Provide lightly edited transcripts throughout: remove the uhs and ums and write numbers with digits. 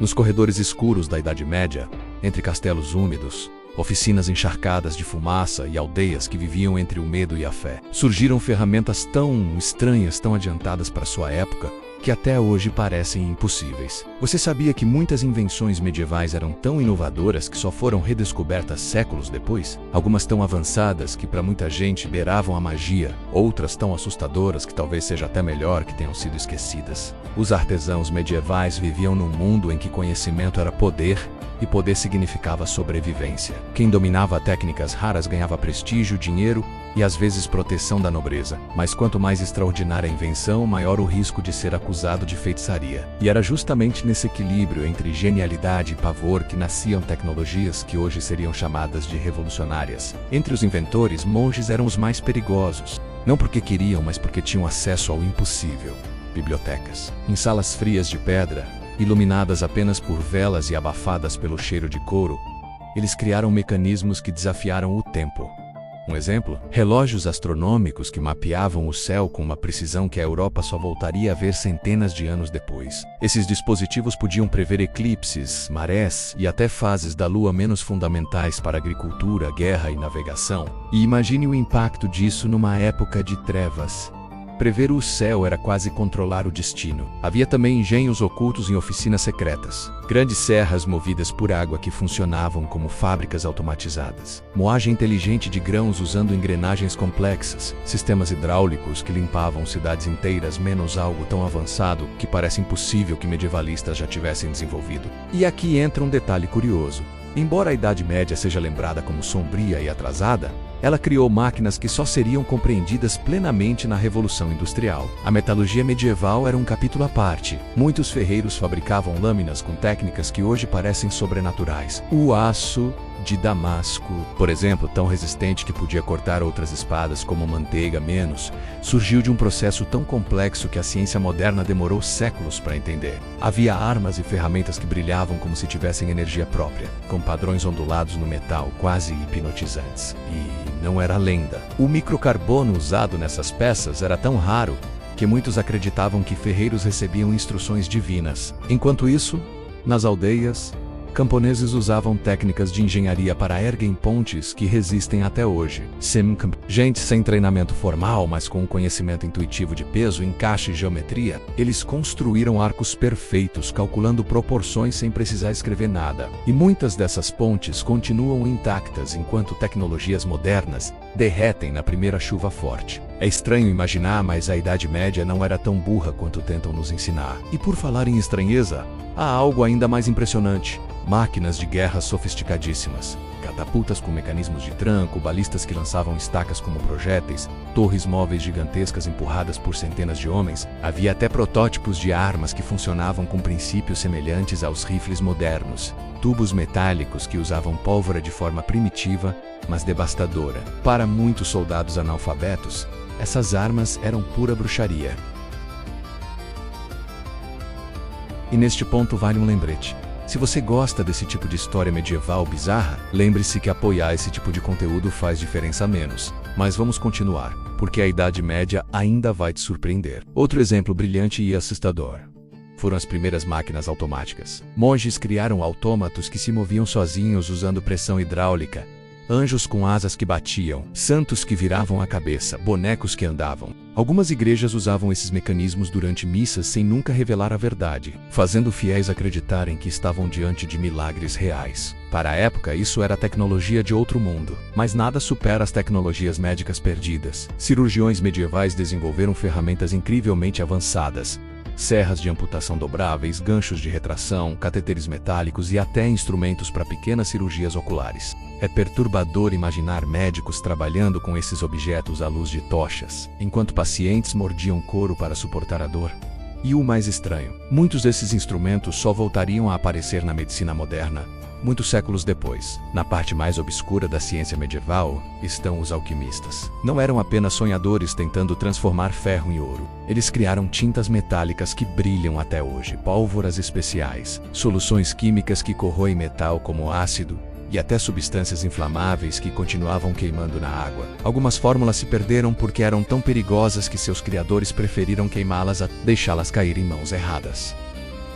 Nos corredores escuros da Idade Média, entre castelos úmidos, oficinas encharcadas de fumaça e aldeias que viviam entre o medo e a fé, surgiram ferramentas tão estranhas, tão adiantadas para sua época, que até hoje parecem impossíveis. Você sabia que muitas invenções medievais eram tão inovadoras que só foram redescobertas séculos depois? Algumas tão avançadas que para muita gente beiravam a magia, outras tão assustadoras que talvez seja até melhor que tenham sido esquecidas. Os artesãos medievais viviam num mundo em que conhecimento era poder e poder significava sobrevivência. Quem dominava técnicas raras ganhava prestígio, dinheiro e às vezes proteção da nobreza. Mas quanto mais extraordinária a invenção, maior o risco de ser acusado de feitiçaria. E era justamente nesse equilíbrio entre genialidade e pavor que nasciam tecnologias que hoje seriam chamadas de revolucionárias. Entre os inventores, monges eram os mais perigosos. Não porque queriam, mas porque tinham acesso ao impossível. Bibliotecas. Em salas frias de pedra, iluminadas apenas por velas e abafadas pelo cheiro de couro, eles criaram mecanismos que desafiaram o tempo. Um exemplo? Relógios astronômicos que mapeavam o céu com uma precisão que a Europa só voltaria a ver centenas de anos depois. Esses dispositivos podiam prever eclipses, marés e até fases da Lua menos fundamentais para agricultura, guerra e navegação. E imagine o impacto disso numa época de trevas. Prever o céu era quase controlar o destino. Havia também engenhos ocultos em oficinas secretas. Grandes serras movidas por água que funcionavam como fábricas automatizadas. Moagem inteligente de grãos usando engrenagens complexas. Sistemas hidráulicos que limpavam cidades inteiras, menos algo tão avançado que parece impossível que medievalistas já tivessem desenvolvido. E aqui entra um detalhe curioso. Embora a Idade Média seja lembrada como sombria e atrasada, ela criou máquinas que só seriam compreendidas plenamente na Revolução Industrial. A metalurgia medieval era um capítulo à parte. Muitos ferreiros fabricavam lâminas com técnicas que hoje parecem sobrenaturais. O aço de Damasco, por exemplo, tão resistente que podia cortar outras espadas como manteiga menos, surgiu de um processo tão complexo que a ciência moderna demorou séculos para entender. Havia armas e ferramentas que brilhavam como se tivessem energia própria, com padrões ondulados no metal, quase hipnotizantes. E não era lenda. O microcarbono usado nessas peças era tão raro que muitos acreditavam que ferreiros recebiam instruções divinas. Enquanto isso, nas aldeias, camponeses usavam técnicas de engenharia para erguer pontes que resistem até hoje. Gente sem treinamento formal, mas com um conhecimento intuitivo de peso, encaixe e geometria, eles construíram arcos perfeitos, calculando proporções sem precisar escrever nada. E muitas dessas pontes continuam intactas, enquanto tecnologias modernas derretem na primeira chuva forte. É estranho imaginar, mas a Idade Média não era tão burra quanto tentam nos ensinar. E por falar em estranheza, há algo ainda mais impressionante. Máquinas de guerra sofisticadíssimas. Catapultas com mecanismos de tranco, balistas que lançavam estacas como projéteis, torres móveis gigantescas empurradas por centenas de homens. Havia até protótipos de armas que funcionavam com princípios semelhantes aos rifles modernos. Tubos metálicos que usavam pólvora de forma primitiva, mas devastadora. Para muitos soldados analfabetos, essas armas eram pura bruxaria. E neste ponto vale um lembrete. Se você gosta desse tipo de história medieval bizarra, lembre-se que apoiar esse tipo de conteúdo faz diferença menos. Mas vamos continuar, porque a Idade Média ainda vai te surpreender. Outro exemplo brilhante e assustador foram as primeiras máquinas automáticas. Monges criaram autômatos que se moviam sozinhos usando pressão hidráulica. Anjos com asas que batiam, santos que viravam a cabeça, bonecos que andavam. Algumas igrejas usavam esses mecanismos durante missas sem nunca revelar a verdade, fazendo fiéis acreditarem que estavam diante de milagres reais. Para a época, isso era tecnologia de outro mundo, mas nada supera as tecnologias médicas perdidas. Cirurgiões medievais desenvolveram ferramentas incrivelmente avançadas. Serras de amputação dobráveis, ganchos de retração, cateteres metálicos e até instrumentos para pequenas cirurgias oculares. É perturbador imaginar médicos trabalhando com esses objetos à luz de tochas, enquanto pacientes mordiam couro para suportar a dor. E o mais estranho, muitos desses instrumentos só voltariam a aparecer na medicina moderna muitos séculos depois. Na parte mais obscura da ciência medieval estão os alquimistas. Não eram apenas sonhadores tentando transformar ferro em ouro. Eles criaram tintas metálicas que brilham até hoje, pólvoras especiais, soluções químicas que corroem metal como ácido, e até substâncias inflamáveis que continuavam queimando na água. Algumas fórmulas se perderam porque eram tão perigosas que seus criadores preferiram queimá-las a deixá-las cair em mãos erradas.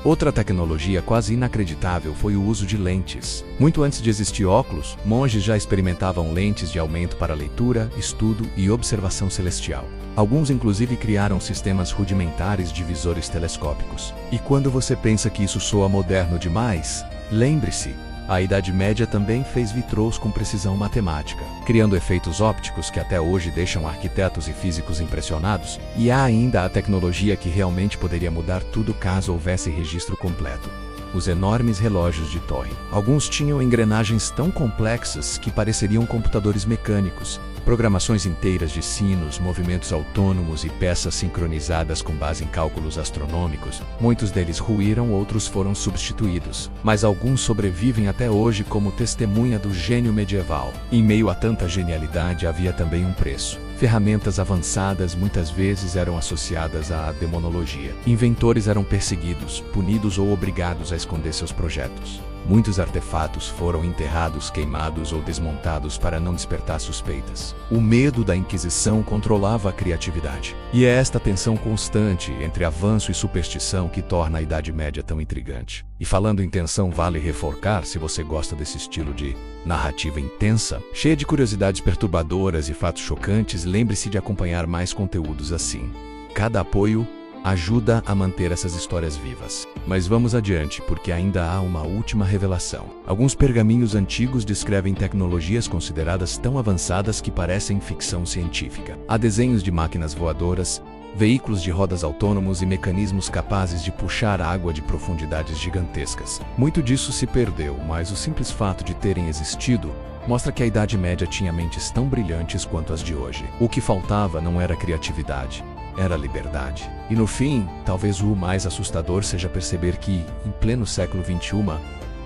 Outra tecnologia quase inacreditável foi o uso de lentes. Muito antes de existir óculos, monges já experimentavam lentes de aumento para leitura, estudo e observação celestial. Alguns inclusive criaram sistemas rudimentares de visores telescópicos. E quando você pensa que isso soa moderno demais, lembre-se, a Idade Média também fez vitrôs com precisão matemática, criando efeitos ópticos que até hoje deixam arquitetos e físicos impressionados, e há ainda a tecnologia que realmente poderia mudar tudo caso houvesse registro completo. Os enormes relógios de torre. Alguns tinham engrenagens tão complexas que pareceriam computadores mecânicos, programações inteiras de sinos, movimentos autônomos e peças sincronizadas com base em cálculos astronômicos. Muitos deles ruíram, outros foram substituídos, mas alguns sobrevivem até hoje como testemunha do gênio medieval. Em meio a tanta genialidade havia também um preço. Ferramentas avançadas muitas vezes eram associadas à demonologia. Inventores eram perseguidos, punidos ou obrigados a esconder seus projetos. Muitos artefatos foram enterrados, queimados ou desmontados para não despertar suspeitas. O medo da Inquisição controlava a criatividade. E é esta tensão constante entre avanço e superstição que torna a Idade Média tão intrigante. E falando em tensão, vale reforçar, se você gosta desse estilo de narrativa intensa, cheia de curiosidades perturbadoras e fatos chocantes, lembre-se de acompanhar mais conteúdos assim. Cada apoio ajuda a manter essas histórias vivas. Mas vamos adiante, porque ainda há uma última revelação. Alguns pergaminhos antigos descrevem tecnologias consideradas tão avançadas que parecem ficção científica. Há desenhos de máquinas voadoras, veículos de rodas autônomos e mecanismos capazes de puxar água de profundidades gigantescas. Muito disso se perdeu, mas o simples fato de terem existido mostra que a Idade Média tinha mentes tão brilhantes quanto as de hoje. O que faltava não era criatividade, era liberdade. E no fim, talvez o mais assustador seja perceber que, em pleno século XXI,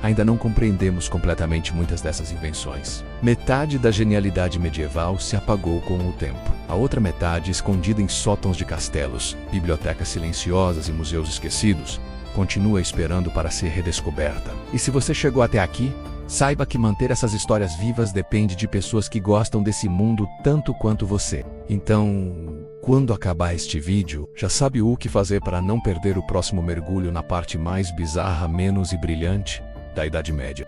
ainda não compreendemos completamente muitas dessas invenções. Metade da genialidade medieval se apagou com o tempo. A outra metade, escondida em sótãos de castelos, bibliotecas silenciosas e museus esquecidos, continua esperando para ser redescoberta. E se você chegou até aqui, saiba que manter essas histórias vivas depende de pessoas que gostam desse mundo tanto quanto você. Então, quando acabar este vídeo, já sabe o que fazer para não perder o próximo mergulho na parte mais bizarra, menos e brilhante da Idade Média.